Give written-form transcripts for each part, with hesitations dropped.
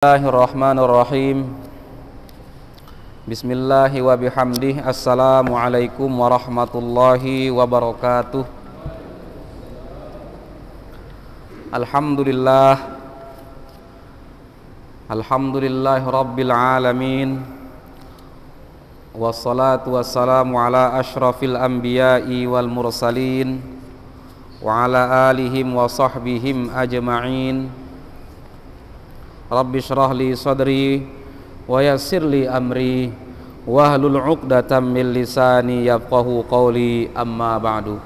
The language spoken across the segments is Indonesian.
Bismillahirrahmanirrahim. Bismillahi wa bihamdih. Assalamualaikum warahmatullahi wabarakatuh. Alhamdulillahi rabbil alamin. Wassalatu wassalamu ala ashrafil anbiya'i wal mursalin wa ala alihim wa sahbihim ajma'in. Rabbi shrah li sadri wa yassir li amri wahlul 'uqdatam min lisani yafqahu qawli, amma ba'du.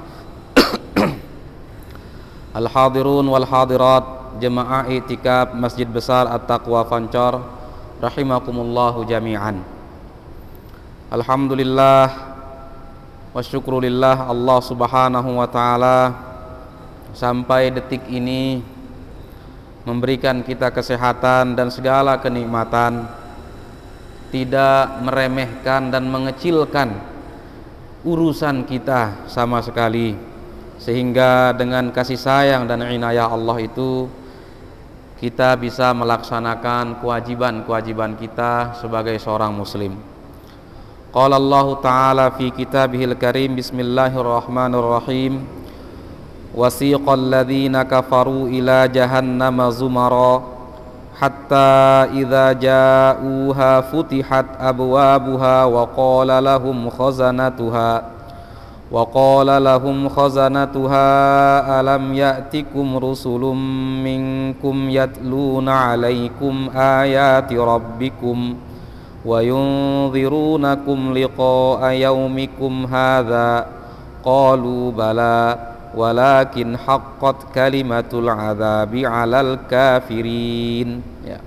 Al hadirun wal hadirat jemaah i'tikaf Masjid Besar At-Taqwa Fancor rahimakumullahu jami'an. Alhamdulillah wa syukrulillah Allah Subhanahu wa taala sampai detik ini memberikan kita kesehatan dan segala kenikmatan, tidak meremehkan dan mengecilkan urusan kita sama sekali, sehingga dengan kasih sayang dan inayah Allah itu kita bisa melaksanakan kewajiban-kewajiban kita sebagai seorang muslim. Qala Allah Ta'ala fi kitabihil karim, bismillahirrahmanirrahim. Wasiqal ladzina kafaru ila jahannama zumara hatta idza ja'uha futihat abwabuha wa qala lahum khazanatuha alam ya'tikum rusulun minkum yatluna 'alaikum ayati rabbikum wa yunzirunakum liqa'a yaumikum hadza qalu bala walakin haqqat kalimatul adzabi 'alal kafirin. Ya.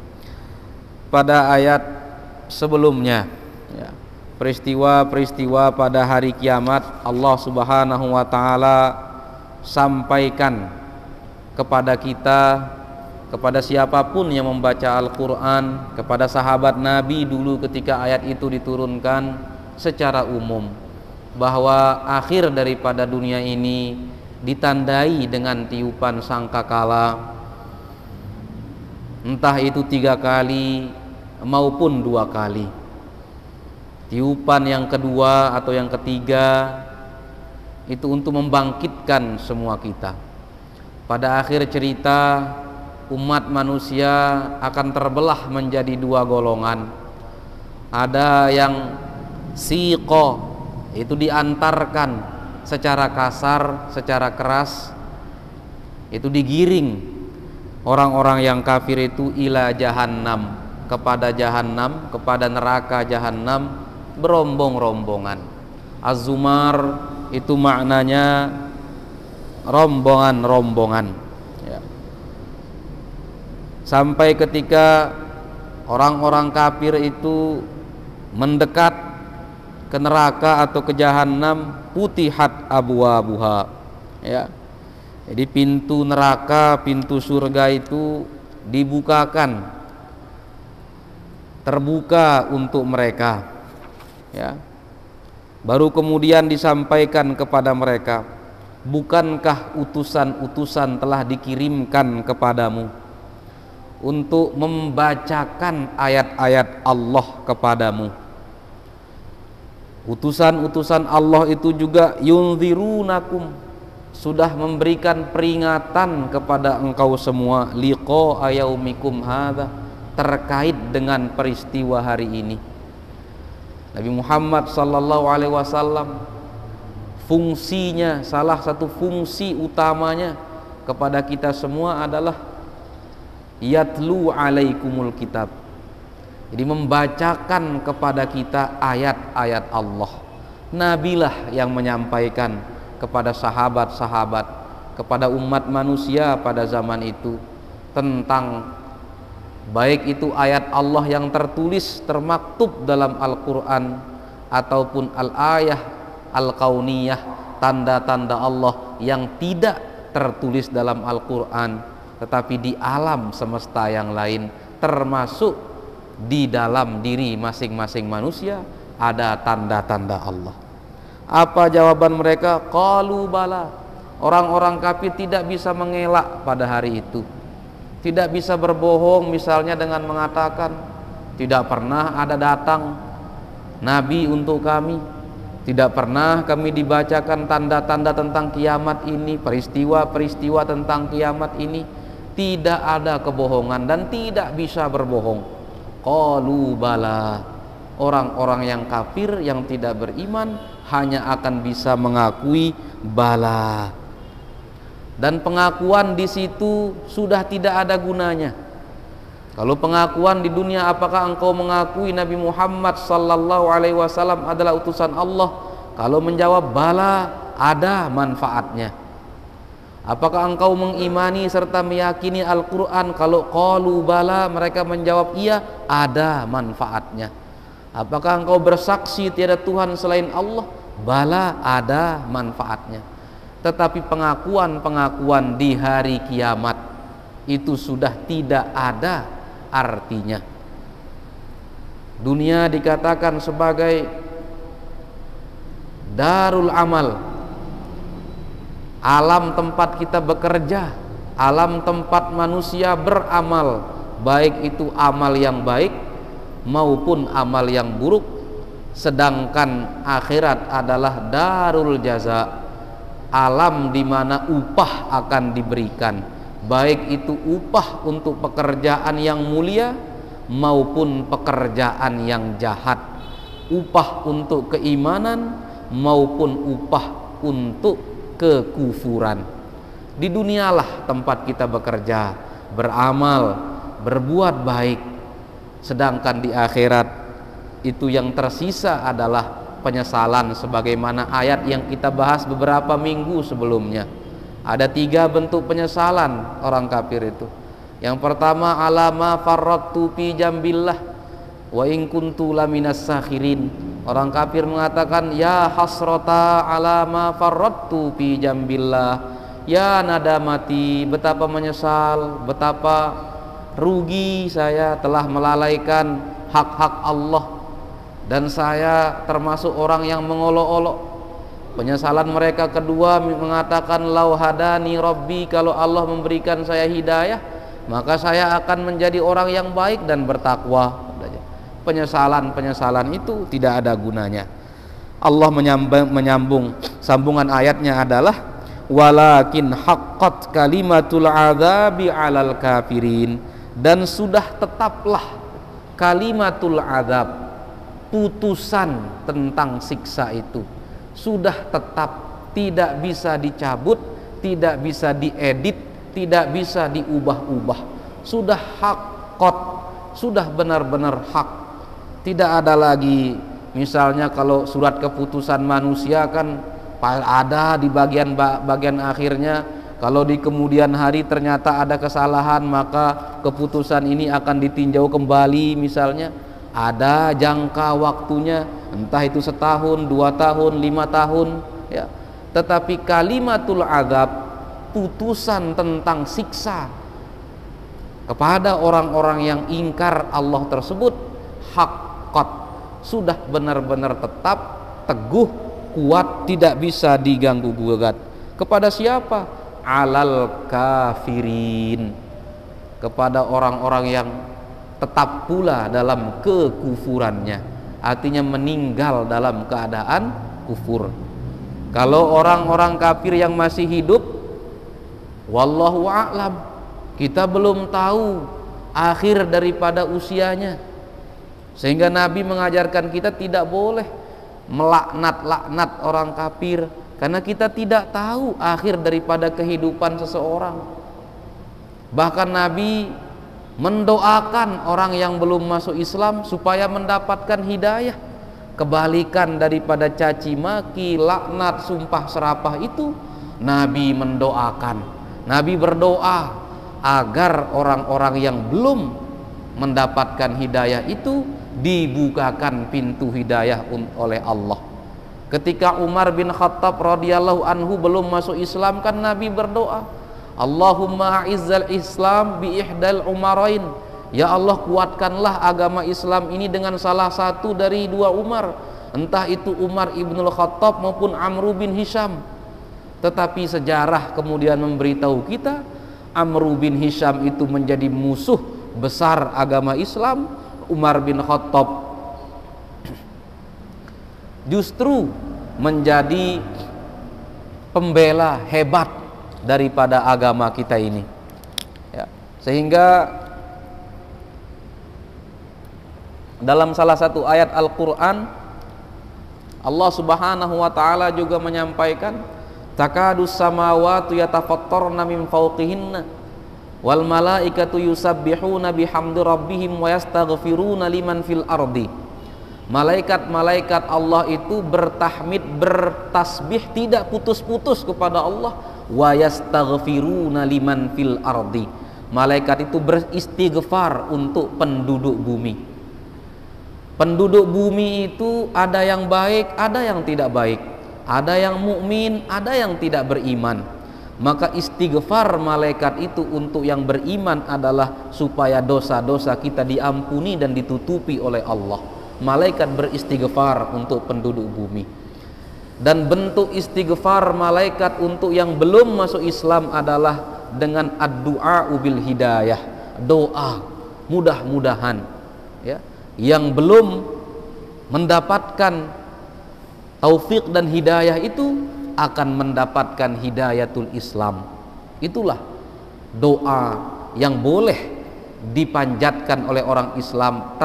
Pada ayat sebelumnya, ya, peristiwa-peristiwa pada hari kiamat Allah Subhanahu wa taala sampaikan kepada kita, kepada siapapun yang membaca Al-Qur'an, kepada sahabat Nabi dulu ketika ayat itu diturunkan secara umum, bahwa akhir daripada dunia ini ditandai dengan tiupan sangkakala, entah itu 3 kali maupun 2 kali. Tiupan yang kedua atau yang ketiga itu untuk membangkitkan semua kita. Pada akhir cerita, umat manusia akan terbelah menjadi 2 golongan. Ada yang siqo, itu diantarkan secara kasar, secara keras, itu digiring orang-orang yang kafir itu ila jahannam, kepada jahannam, kepada neraka jahannam, berombong-rombongan. Az-zumar itu maknanya rombongan-rombongan, ya. Sampai ketika orang-orang kafir itu mendekat ke neraka atau ke jahannam, futihat abwabuha, ya. Jadi pintu neraka, pintu surga itu dibukakan, terbuka untuk mereka, ya. Baru kemudian disampaikan kepada mereka, bukankah utusan-utusan telah dikirimkan kepadamu untuk membacakan ayat-ayat Allah kepadamu? Utusan-utusan Allah itu juga yunzirunakum, sudah memberikan peringatan kepada engkau semua, liqa'a yaumikum hadza, terkait dengan peristiwa hari ini. Nabi Muhammad sallallahu alaihi wasallam, fungsinya, salah satu fungsi utamanya kepada kita semua adalah yatlu alaikumul kitab. Jadi membacakan kepada kita ayat-ayat Allah. Nabilah yang menyampaikan kepada sahabat-sahabat, kepada umat manusia pada zaman itu, tentang baik itu ayat Allah yang tertulis, termaktub dalam Al-Quran, ataupun al-ayah al-kauniyah, tanda-tanda Allah yang tidak tertulis dalam Al-Quran tetapi di alam semesta yang lain, termasuk di dalam diri masing-masing manusia ada tanda-tanda Allah. Apa jawaban mereka? Qalu bala. Orang-orang kafir tidak bisa mengelak pada hari itu. Tidak bisa berbohong misalnya dengan mengatakan tidak pernah ada datang Nabi untuk kami, tidak pernah kami dibacakan tanda-tanda tentang kiamat ini, peristiwa-peristiwa tentang kiamat ini. Tidak ada kebohongan dan tidak bisa berbohong. Qalu bala. Orang-orang yang kafir, yang tidak beriman, hanya akan bisa mengakui bala. Dan pengakuan di situ sudah tidak ada gunanya. Kalau pengakuan di dunia, apakah engkau mengakui Nabi Muhammad sallallahu alaihi wasallam adalah utusan Allah? Kalau menjawab bala, ada manfaatnya. Apakah engkau mengimani serta meyakini Al-Quran? Kalau qalu bala, mereka menjawab iya, ada manfaatnya. Apakah engkau bersaksi tiada Tuhan selain Allah? Bala, ada manfaatnya. Tetapi pengakuan-pengakuan di hari kiamat itu sudah tidak ada artinya. Dunia dikatakan sebagai darul amal, alam tempat kita bekerja, alam tempat manusia beramal, baik itu amal yang baik maupun amal yang buruk. Sedangkan akhirat adalah darul jaza, alam di mana upah akan diberikan, baik itu upah untuk pekerjaan yang mulia maupun pekerjaan yang jahat, upah untuk keimanan maupun upah untuk kekufuran. Di dunialah tempat kita bekerja, beramal, berbuat baik. Sedangkan di akhirat itu yang tersisa adalah penyesalan, sebagaimana ayat yang kita bahas beberapa minggu sebelumnya. Ada 3 bentuk penyesalan orang kafir itu. Yang pertama, alama farrattu fi jambillah wa in kuntu laminas sakhirin. Orang kafir mengatakan, ya hasrata alama farrattu fi jambillah, ya nadamati, betapa menyesal, betapa rugi saya telah melalaikan hak-hak Allah, dan saya termasuk orang yang mengolok-olok. Penyesalan mereka kedua mengatakan, lau hadani rabbi, kalau Allah memberikan saya hidayah, maka saya akan menjadi orang yang baik dan bertakwa. Penyesalan-penyesalan itu tidak ada gunanya. Allah menyambung sambungan ayatnya adalah walakin haqqat kalimatul adzabi 'alal kafirin, dan sudah tetaplah kalimatul adzab, putusan tentang siksa itu sudah tetap, tidak bisa dicabut, tidak bisa diedit, tidak bisa diubah-ubah. Sudah haqqat, sudah benar-benar hak. Tidak ada lagi, misalnya kalau surat keputusan manusia kan ada di bagian akhirnya, kalau di kemudian hari ternyata ada kesalahan, maka keputusan ini akan ditinjau kembali misalnya. Ada jangka waktunya, entah itu 1 tahun, 2 tahun, 5 tahun ya. Tetapi kalimatul azab, putusan tentang siksa kepada orang-orang yang ingkar Allah tersebut, haqqat, sudah benar-benar tetap, teguh, kuat, tidak bisa diganggu gugat. Kepada siapa? Alal kafirin, kepada orang-orang yang tetap pula dalam kekufurannya, artinya meninggal dalam keadaan kufur. Kalau orang-orang kafir yang masih hidup, wallahu a'lam, kita belum tahu akhir daripada usianya, sehingga Nabi mengajarkan kita tidak boleh melaknat-laknat orang kafir, karena kita tidak tahu akhir daripada kehidupan seseorang. Bahkan Nabi mendoakan orang yang belum masuk Islam supaya mendapatkan hidayah. Kebalikan daripada caci maki, laknat, sumpah serapah itu, Nabi mendoakan, Nabi berdoa agar orang-orang yang belum mendapatkan hidayah itu dibukakan pintu hidayah oleh Allah. Ketika Umar bin Khattab radhiyallahu anhu belum masuk Islam, kan Nabi berdoa, Allahumma a'izzal Islam bi ihdal umarain, ya Allah kuatkanlah agama Islam ini dengan salah satu dari 2 Umar, entah itu Umar ibnul Khattab maupun Amr bin Hisham. Tetapi sejarah kemudian memberitahu kita, Amru bin Hisham itu menjadi musuh besar agama Islam, Umar bin Khattab justru menjadi pembela hebat daripada agama kita ini, ya. Sehingga dalam salah satu ayat Al-Quran Allah subhanahu wa ta'ala juga menyampaikan, takadus samawatu yatafattarna min fawqihinna wal malaikatu yusabbihuna bihamdi rabbihim wa yastaghfiruna liman fil ardi. Malaikat-malaikat Allah itu bertahmid, bertasbih tidak putus-putus kepada Allah. Wa yastaghfiruna liman fil ardi. Malaikat itu beristighfar untuk penduduk bumi. Penduduk bumi itu ada yang baik, ada yang tidak baik, ada yang mukmin, ada yang tidak beriman. Maka istighfar malaikat itu untuk yang beriman adalah supaya dosa-dosa kita diampuni dan ditutupi oleh Allah. Malaikat beristighfar untuk penduduk bumi. Dan bentuk istighfar malaikat untuk yang belum masuk Islam adalah dengan ad-du'a bil hidayah, doa mudah-mudahan, ya, yang belum mendapatkan taufik dan hidayah itu akan mendapatkan hidayatul Islam. Itulah doa yang boleh dipanjatkan oleh orang Islam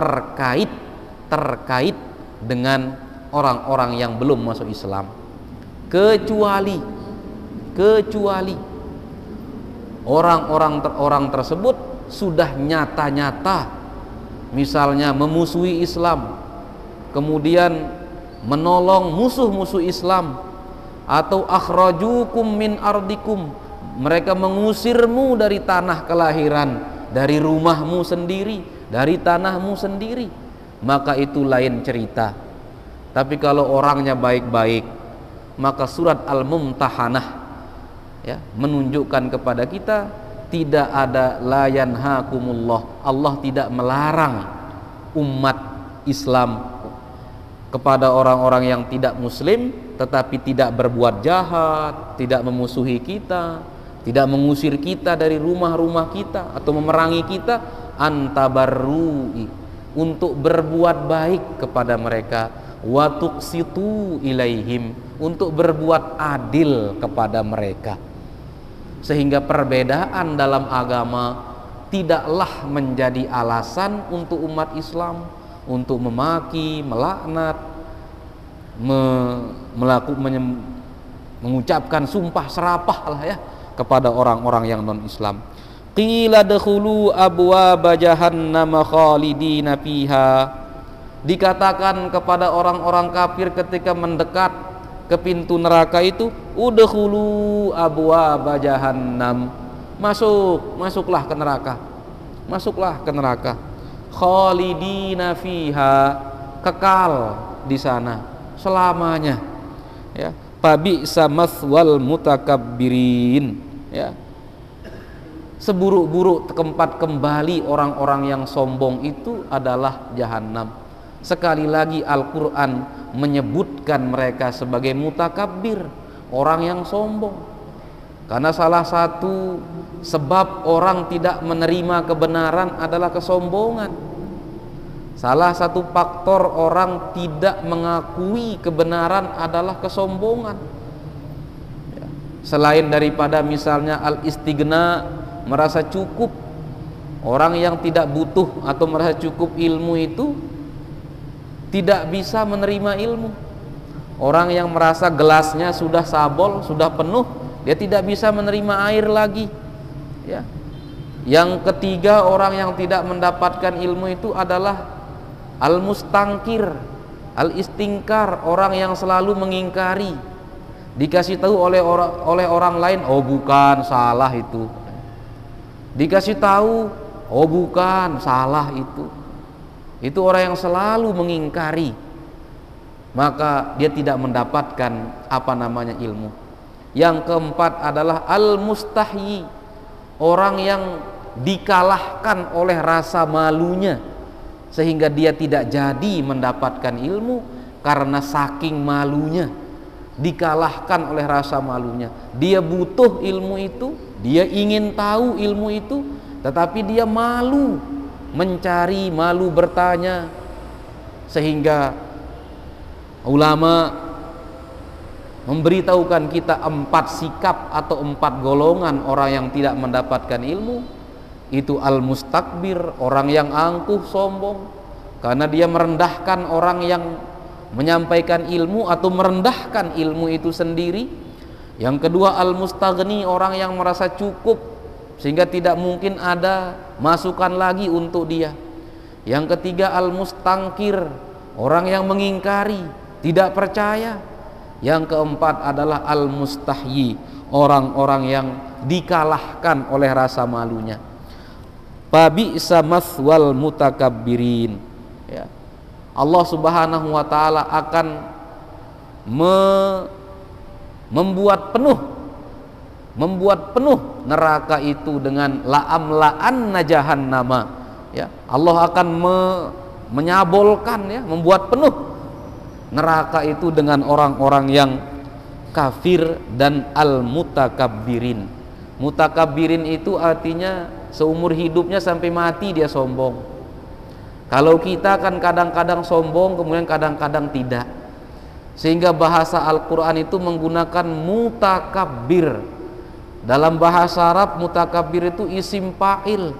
terkait dengan orang-orang yang belum masuk Islam, kecuali orang tersebut sudah nyata-nyata misalnya memusuhi Islam, kemudian menolong musuh-musuh Islam, atau akhrajukum min ardikum, mereka mengusirmu dari tanah kelahiran, dari rumahmu sendiri, dari tanahmu sendiri, maka itu lain cerita. Tapi kalau orangnya baik-baik, maka surat Al-Mumtahanah, ya, menunjukkan kepada kita tidak ada la yanhakumullah, Allah tidak melarang umat Islam kepada orang-orang yang tidak muslim tetapi tidak berbuat jahat, tidak memusuhi kita, tidak mengusir kita dari rumah-rumah kita atau memerangi kita, antabarru'i, untuk berbuat baik kepada mereka, wa tuqsitu ilaihim, untuk berbuat adil kepada mereka. Sehingga perbedaan dalam agama tidaklah menjadi alasan untuk umat Islam untuk memaki, melaknat, mengucapkan sumpah serapah lah ya kepada orang-orang yang non-Islam. Qila dakhulu abwaaba jahannam khalidina fiha, dikatakan kepada orang-orang kafir ketika mendekat ke pintu neraka itu, udkhulu abwaaba jahannam, masuklah ke neraka, masuklah ke neraka, khalidina fiha, kekal di sana selamanya, ya, fabi'sa mathwal mutakabbirin, ya, seburuk-buruk tempat kembali orang-orang yang sombong itu adalah jahanam. Sekali lagi Al-Quran menyebutkan mereka sebagai mutakabbir, orang yang sombong. Karena salah satu sebab orang tidak menerima kebenaran adalah kesombongan. Salah satu faktor orang tidak mengakui kebenaran adalah kesombongan. Selain daripada misalnya al-istighna, merasa cukup. Orang yang tidak butuh atau merasa cukup ilmu itu tidak bisa menerima ilmu. Orang yang merasa gelasnya sudah sabol, sudah penuh, dia tidak bisa menerima air lagi, ya. Yang ketiga, orang yang tidak mendapatkan ilmu itu adalah al-mustangkir, al-istingkar, orang yang selalu mengingkari. Dikasih tahu oleh orang lain, oh bukan, salah itu. Dikasih tahu, oh bukan, salah itu. Itu orang yang selalu mengingkari, maka dia tidak mendapatkan ilmu. Yang keempat adalah al-mustahyi, orang yang dikalahkan oleh rasa malunya sehingga dia tidak jadi mendapatkan ilmu karena saking malunya. dikalahkan oleh rasa malunya. Dia butuh ilmu itu, dia ingin tahu ilmu itu, tetapi dia malu mencari, malu bertanya. Sehingga ulama memberitahukan kita 4 sikap atau 4 golongan orang yang tidak mendapatkan ilmu. Itu al-mustakbir, orang yang angkuh, sombong, karena dia merendahkan orang yang menyampaikan ilmu atau merendahkan ilmu itu sendiri. Yang kedua al-mustaghni, orang yang merasa cukup sehingga tidak mungkin ada masukan lagi untuk dia. Yang ketiga al-mustangkir, orang yang mengingkari, tidak percaya. Yang keempat adalah al-mustahyi, orang-orang yang dikalahkan oleh rasa malunya. Fabi'sa mathwal mutakabbirin, ya. Allah Subhanahu wa taala akan membuat penuh neraka itu dengan la'amla'anna jahannama, ya. Allah akan menyabolkan, ya, membuat penuh neraka itu dengan orang-orang yang kafir dan al-mutakabbirin. Mutakabbirin itu artinya seumur hidupnya sampai mati dia sombong. Kalau kita kan kadang-kadang sombong, kemudian kadang-kadang tidak. Sehingga bahasa Al-Quran itu menggunakan mutakabbir. Dalam bahasa Arab mutakabbir itu isim fa'il.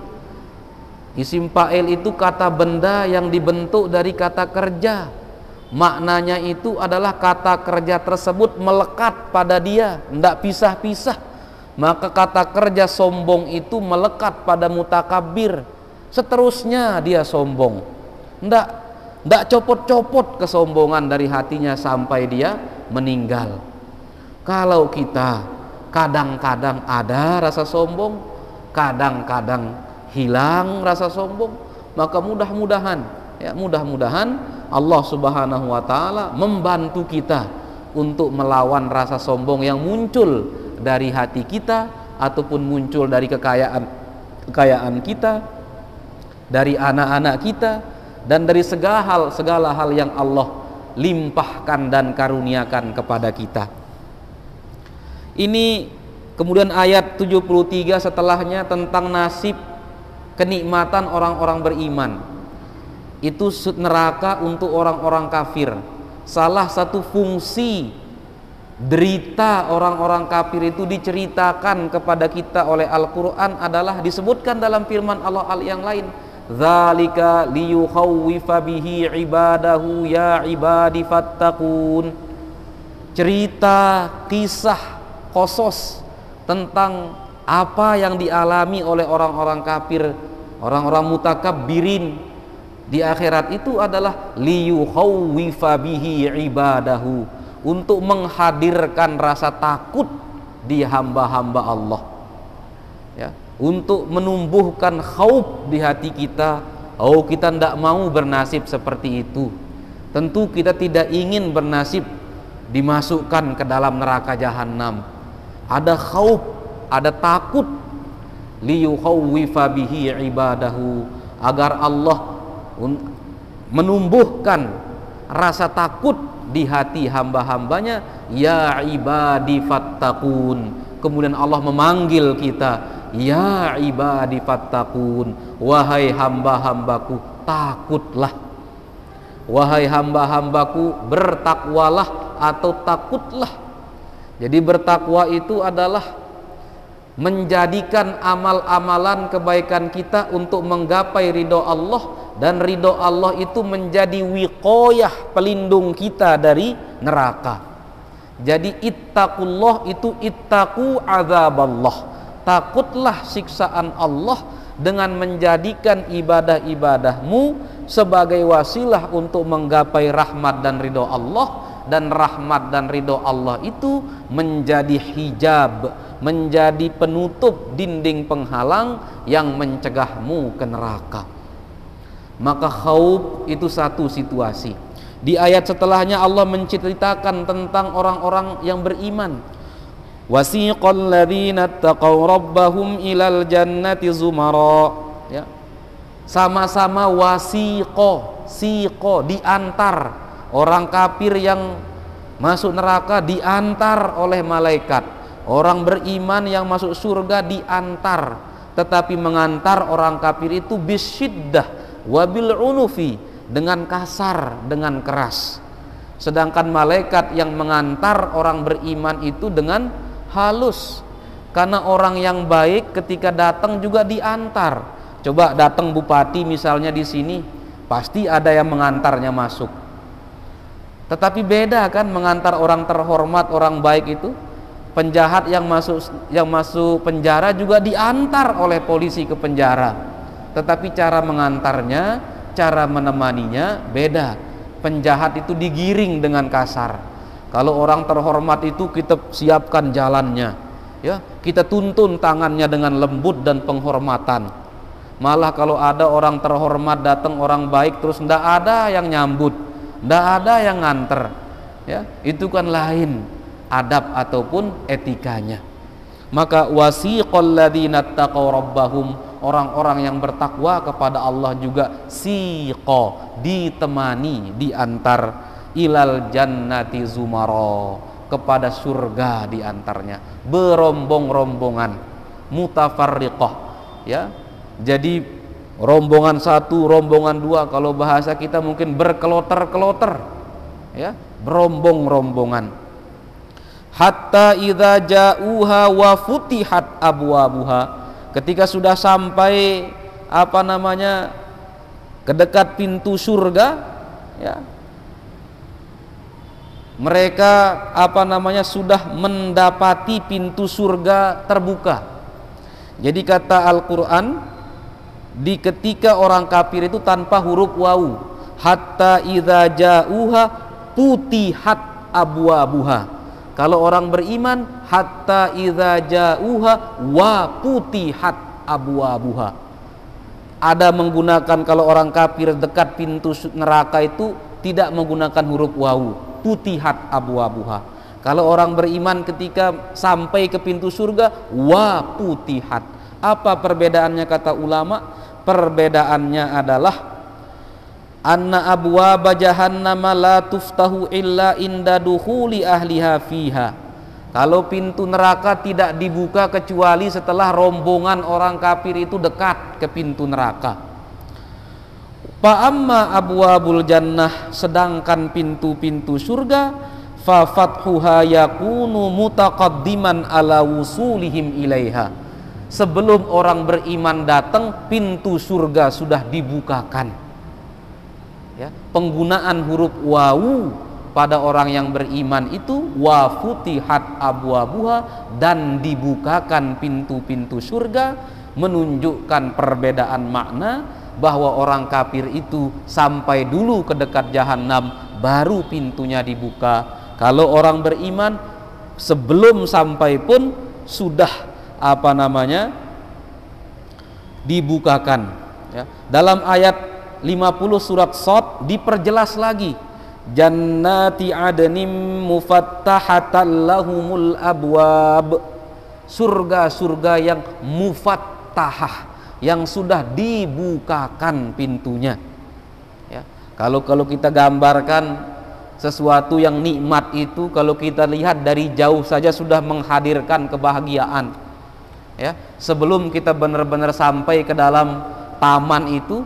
Isim fa'il itu kata benda yang dibentuk dari kata kerja. Maknanya itu adalah kata kerja tersebut melekat pada dia, tidak pisah-pisah. Maka kata kerja sombong itu melekat pada mutakabbir. Seterusnya dia sombong, ndak copot-copot kesombongan dari hatinya sampai dia meninggal. Kalau kita kadang-kadang ada rasa sombong, kadang-kadang hilang rasa sombong, maka mudah-mudahan Allah Subhanahu wa taala membantu kita untuk melawan rasa sombong yang muncul dari hati kita ataupun muncul dari kekayaan kita, dari anak-anak kita, dan dari segala hal yang Allah limpahkan dan karuniakan kepada kita. Ini kemudian ayat 73 setelahnya tentang nasib kenikmatan orang-orang beriman. Itu neraka untuk orang-orang kafir. Salah satu fungsi derita orang-orang kafir itu diceritakan kepada kita oleh Al-Quran adalah disebutkan dalam firman Allah yang lain. Dzalika liyukhawwifa bihi ibadahu ya ibadi fattaqun. Cerita kisah qasas tentang apa yang dialami oleh orang-orang kafir, orang-orang mutakabbirin di akhirat itu adalah liyukhawwifa bihi ibadahu, untuk menghadirkan rasa takut di hamba-hamba Allah, ya, untuk menumbuhkan khauf di hati kita. Oh, kita tidak mau bernasib seperti itu. Tentu kita tidak ingin bernasib dimasukkan ke dalam neraka jahanam. Ada khauf, ada takut. Liyukhawwifa bihi ibadahu, agar Allah menumbuhkan rasa takut di hati hamba-hambanya. Ya ibadi fattaqun. Kemudian Allah memanggil kita, ya ibadi fattaqun, wahai hamba-hambaku takutlah. Wahai hamba-hambaku bertakwalah atau takutlah. Jadi bertakwa itu adalah menjadikan amal-amalan kebaikan kita untuk menggapai ridho Allah, dan ridho Allah itu menjadi wiqayah, pelindung kita dari neraka. Jadi ittaqullah itu ittaqu azaballah, takutlah siksaan Allah dengan menjadikan ibadah-ibadahmu sebagai wasilah untuk menggapai rahmat dan ridho Allah. Dan rahmat dan ridho Allah itu menjadi hijab, menjadi penutup, dinding penghalang yang mencegahmu ke neraka. Maka khauf itu satu situasi. Di ayat setelahnya Allah menceritakan tentang orang-orang yang beriman. Wasiqal ladzina taqaw rabbahum ilal jannati zumara, ya. Sama-sama wasiqo, siqo, diantar orang kafir yang masuk neraka diantar oleh malaikat. Orang beriman yang masuk surga diantar, tetapi mengantar orang kafir itu bisyiddah wabil unufi, dengan kasar, dengan keras. Sedangkan malaikat yang mengantar orang beriman itu dengan halus. Karena orang yang baik ketika datang juga diantar. Coba datang bupati misalnya di sini, pasti ada yang mengantarnya masuk. Tetapi beda kan mengantar orang terhormat, orang baik itu. Penjahat yang masuk penjara juga diantar oleh polisi ke penjara. Tetapi cara mengantarnya, cara menemaninya beda. Penjahat itu digiring dengan kasar. Kalau orang terhormat itu kita siapkan jalannya, ya, kita tuntun tangannya dengan lembut dan penghormatan. Malah kalau ada orang terhormat datang orang baik terus ndak ada yang nyambut, ndak ada yang nganter, ya, itu kan lain adab ataupun etikanya. Maka wasiqal ladzina taqaw rabbahum, orang-orang yang bertakwa kepada Allah juga siqa, ditemani, diantar ilal jannati zumara, kepada surga diantarnya berombong-rombongan, mutafarriqah, ya. Jadi rombongan satu, rombongan dua, kalau bahasa kita mungkin berkeloter-keloter, ya, berombong-rombongan. Hatta idza ja'uha wa futihat abwabuha, ketika sudah sampai ke dekat pintu surga, ya, mereka sudah mendapati pintu surga terbuka. Jadi kata Al-Quran, di ketika orang kafir itu tanpa huruf wawu, hatta idza ja'uha putihat abwabuha. Kalau orang beriman, hatta idza ja'uha wa putihat abwabuha. Ada menggunakan, kalau orang kafir dekat pintu neraka itu tidak menggunakan huruf wawu, putihat abwabuha. Kalau orang beriman ketika sampai ke pintu surga, wa putihat. Apa perbedaannya kata ulama? Perbedaannya adalah anna abwaba jahannama la tuftahu illa inda dukhuli ahliha fiha. Kalau pintu neraka tidak dibuka kecuali setelah rombongan orang kafir itu dekat ke pintu neraka. Fa amma abwabul jannah, sedangkan pintu-pintu surga, fa fathuha yakunu mutaqaddiman ala wusulihim ilaiha. Sebelum orang beriman datang, pintu surga sudah dibukakan. Ya, penggunaan huruf wawu pada orang yang beriman itu wa futihat abwabuha, dan dibukakan pintu-pintu surga, menunjukkan perbedaan makna bahwa orang kafir itu sampai dulu ke dekat jahanam baru pintunya dibuka. Kalau orang beriman sebelum sampai pun sudah dibukakan, ya. Dalam ayat 50 surat Shad diperjelas lagi, jannati adnim mufattahatan lahumul abwab, surga-surga yang mufattahah, yang sudah dibukakan pintunya, ya. Kalau kita gambarkan sesuatu yang nikmat itu, kalau kita lihat dari jauh saja sudah menghadirkan kebahagiaan, ya. Sebelum kita benar-benar sampai ke dalam taman itu,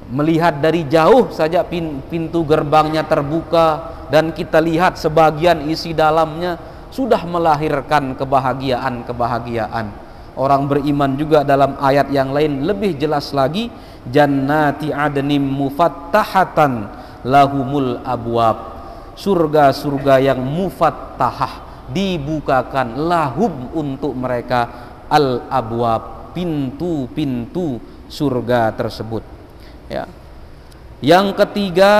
melihat dari jauh saja pintu gerbangnya terbuka dan kita lihat sebagian isi dalamnya, sudah melahirkan kebahagiaan. Orang beriman juga dalam ayat yang lain lebih jelas lagi, jannati adnim mufattahatan lahumul abwab, surga-surga yang mufattahah, dibukakan, lahum untuk mereka, al abwab, pintu-pintu surga tersebut. Ya. Yang ketiga,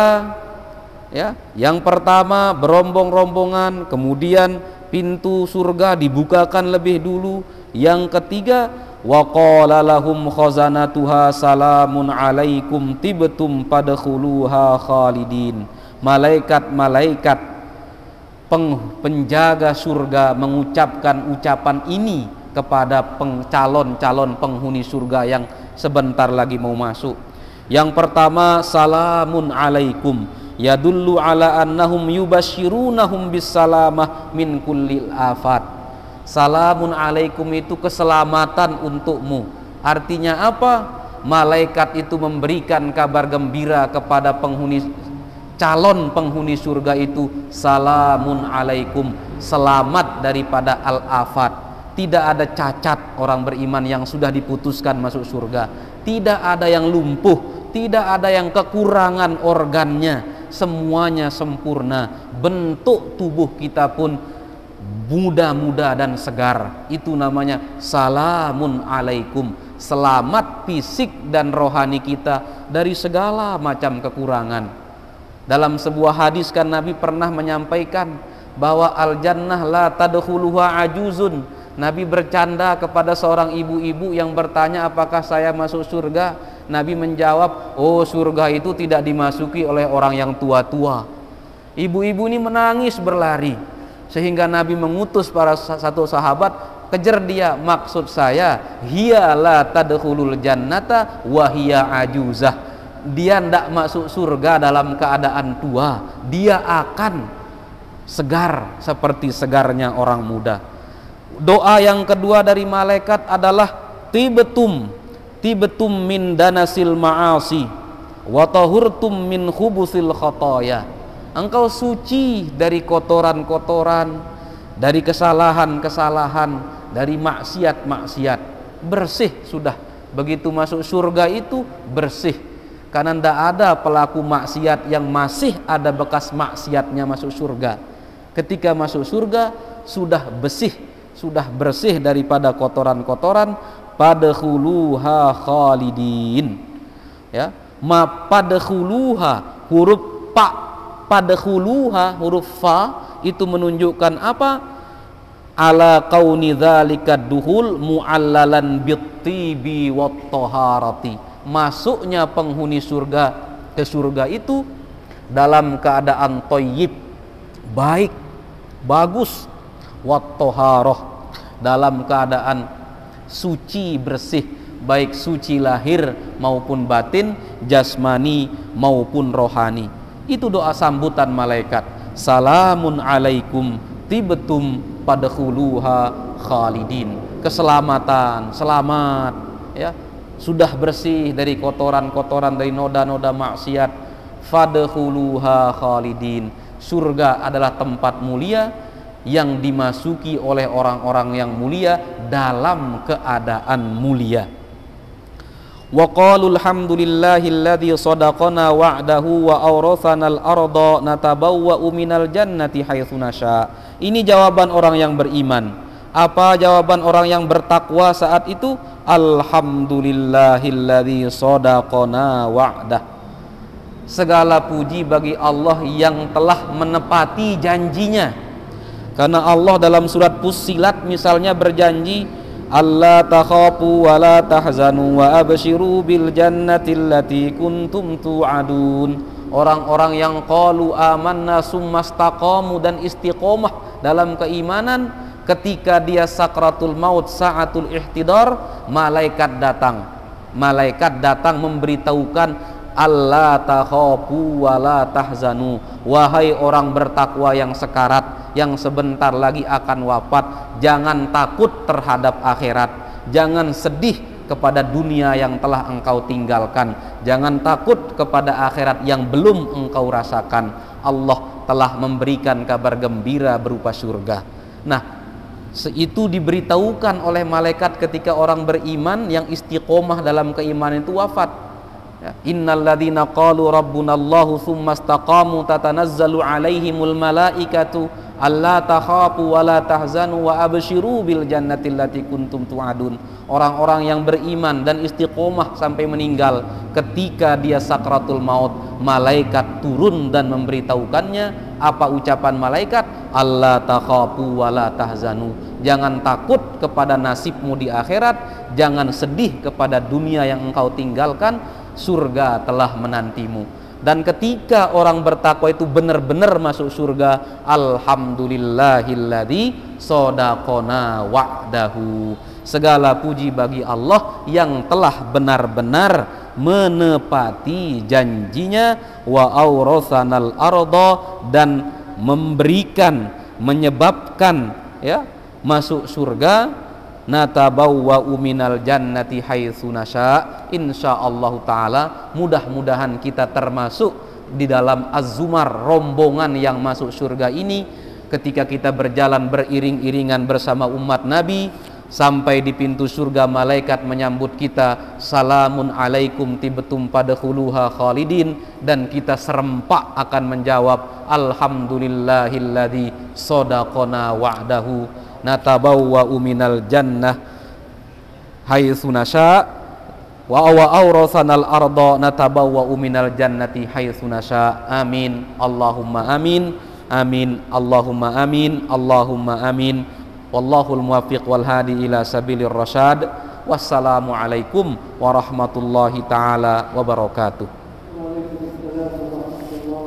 ya, yang pertama berombong-rombongan, kemudian pintu surga dibukakan lebih dulu. Yang ketiga, wa qala lahum khazanatuha salamun alaikum tibtum fadkhuluha khalidin. Malaikat-malaikat penjaga surga mengucapkan ucapan ini kepada calon-calon penghuni surga yang sebentar lagi mau masuk. Yang pertama, salamun alaikum, yadullu ala annahum yubasyirunahum bisalamah min kullil afat. Salamun alaikum itu keselamatan untukmu. Artinya apa? Malaikat itu memberikan kabar gembira kepada calon penghuni surga itu, salamun alaikum, selamat daripada al-afat. Tidak ada cacat orang beriman yang sudah diputuskan masuk surga. Tidak ada yang lumpuh, tidak ada yang kekurangan organnya, semuanya sempurna. Bentuk tubuh kita pun muda-muda dan segar. Itu namanya salamun alaikum, selamat fisik dan rohani kita dari segala macam kekurangan. Dalam sebuah hadis kan Nabi pernah menyampaikan bahwa al-jannah la tadkhuluha ajuzun. Nabi bercanda kepada seorang ibu-ibu yang bertanya, apakah saya masuk surga? Nabi menjawab, oh, surga itu tidak dimasuki oleh orang yang tua-tua. Ibu-ibu ini menangis berlari, sehingga Nabi mengutus para satu sahabat, kejar dia, maksud saya hiya la tadkhulul jannata wa hiya ajuzah. Dia tidak masuk surga dalam keadaan tua, dia akan segar seperti segarnya orang muda. Doa yang kedua dari malaikat adalah tibtum min danasil ma'asi wa tahurtum min khubusil khataya. Engkau suci dari kotoran-kotoran, dari kesalahan-kesalahan, dari maksiat-maksiat. Bersih sudah. Begitu masuk surga itu bersih. Karena tidak ada pelaku maksiat yang masih ada bekas maksiatnya masuk surga. Ketika masuk surga sudah bersih daripada kotoran-kotoran. Padkhuluha khalidin, ya, padkhuluha, huruf pa, padkhuluha huruf fa itu menunjukkan apa? Ala kauni dzalika duhul mu'allalan bittibi wat taharati. Masuknya penghuni surga ke surga itu dalam keadaan thayyib, baik, bagus, wat taharah, dalam keadaan suci bersih, baik suci lahir maupun batin, jasmani maupun rohani. Itu doa sambutan malaikat, salamun alaikum tibtum padkhuluha khalidin, keselamatan, selamat, ya, sudah bersih dari kotoran-kotoran, dari noda-noda maksiat. Fadkhuluha khalidin, surga adalah tempat mulia yang dimasuki oleh orang-orang yang mulia dalam keadaan mulia. Wa qalu alhamdulillahilladzi shadaqana wa'dahu wa awrathanal arda natabawwa'u minal jannati haitsu nasha. Ini jawaban orang yang beriman. Apa jawaban orang yang bertakwa saat itu? Alhamdulillahilladzi shadaqana wa'dah. Segala puji bagi Allah yang telah menepati janjinya. Karena Allah dalam surat Fussilat misalnya berjanji, alla takhafu wa la tahzanu wa abshiru bil jannati allati kuntum tu'adun. Orang-orang yang qalu amanna summastaqamu dan istiqomah dalam keimanan, ketika dia sakratul maut, saatul ihtidar, malaikat datang memberitahukan, alla takhafu wa la tahzanu, wahai orang bertakwa yang sekarat, yang sebentar lagi akan wafat, jangan takut terhadap akhirat, jangan sedih kepada dunia yang telah engkau tinggalkan, jangan takut kepada akhirat yang belum engkau rasakan. Allah telah memberikan kabar gembira berupa surga. Nah, itu diberitahukan oleh malaikat ketika orang beriman yang istiqomah dalam keimanan itu wafat. Ya, innal ladzina qalu rabbunallahu tsumma istaqamu tatanazzalu alaihimul malaikatu alla takhafu wa la tahzanu wa abshiru bil jannati allati kuntum tu'adun. Orang-orang yang beriman dan istiqomah sampai meninggal, ketika dia sakratul maut, malaikat turun dan memberitahukannya. Apa ucapan malaikat? Alla takhafu wa la tahzanu. Jangan takut kepada nasibmu di akhirat, jangan sedih kepada dunia yang engkau tinggalkan, surga telah menantimu. Dan ketika orang bertakwa itu benar-benar masuk surga, alhamdulillahilladzi shadaqana wa'dahu, segala puji bagi Allah yang telah benar-benar menepati janjinya, wa aurathanal arda, dan memberikan, menyebabkan ya masuk surga, natabawwa'u minal jannati haitsu nasya. Insyaallah taala mudah-mudahan kita termasuk di dalam az-zumar, rombongan yang masuk surga ini. Ketika kita berjalan beriring-iringan bersama umat Nabi sampai di pintu surga, malaikat menyambut kita, salamun alaikum tibtum fadkhuluha khalidin, dan kita serempak akan menjawab alhamdulillahilladzi shadaqana wa'dahu, natabawwa'u minal jannah haitsu nasya wa aurathanal arda natabawwa'u minal jannati haitsu nasya. Amin Allahumma amin, amin Allahumma amin, Allahumma amin. Wallahul muwaffiq wal hadi ila sabilir rasyad. Wassalamu alaikum warahmatullahi taala wabarakatuh.